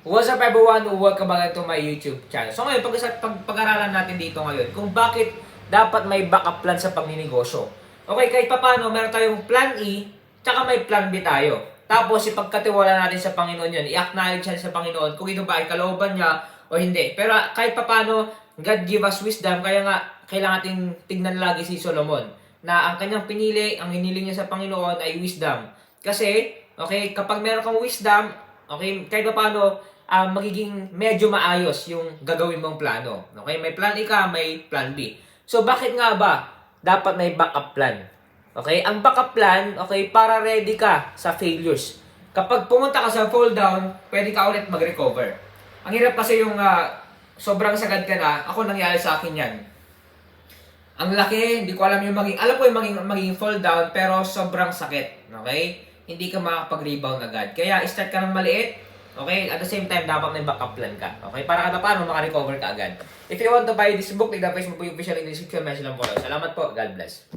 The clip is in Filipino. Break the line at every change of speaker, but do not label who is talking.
What's up everyone? Welcome back to my YouTube channel. So ngayon, pag-aralan natin dito ngayon kung bakit dapat may backup plan sa pagninegosyo. Okay, kahit paano, meron tayong plan E, tsaka may plan B tayo. Tapos, ipagkatiwala natin sa Panginoon yun. I-acknowledge natin sa Panginoon kung ito ba ay kalooban niya o hindi. Pero kahit paano, God give us wisdom. Kaya nga, kailangan natin tignan lagi si Solomon na ang kanyang pinili, ang hiniling niya sa Panginoon ay wisdom. Kasi, okay, kapag meron kang wisdom, okay, kahit paano, magiging medyo maayos yung gagawin mong plano. Okay, may plan A ka, may plan B. So, bakit nga ba dapat may backup plan? Okay, ang backup plan, okay, para ready ka sa failures. Kapag pumunta ka sa fall down, pwede ka ulit mag-recover. Ang hirap kasi yung sobrang sagad ka na, ako nangyari sa akin yan. Ang laki, hindi ko alam yung alam ko yung maging fall down, pero sobrang sakit. Okay? Hindi ka makakapag-rebound agad. Kaya, start ka ng maliit. Okay? At the same time, dapat may backup plan ka. Okay? Para kada paano maka-recover ka agad. If you want to buy this book, tignan Facebook po yung official English description, mention lang po. Salamat po. God bless.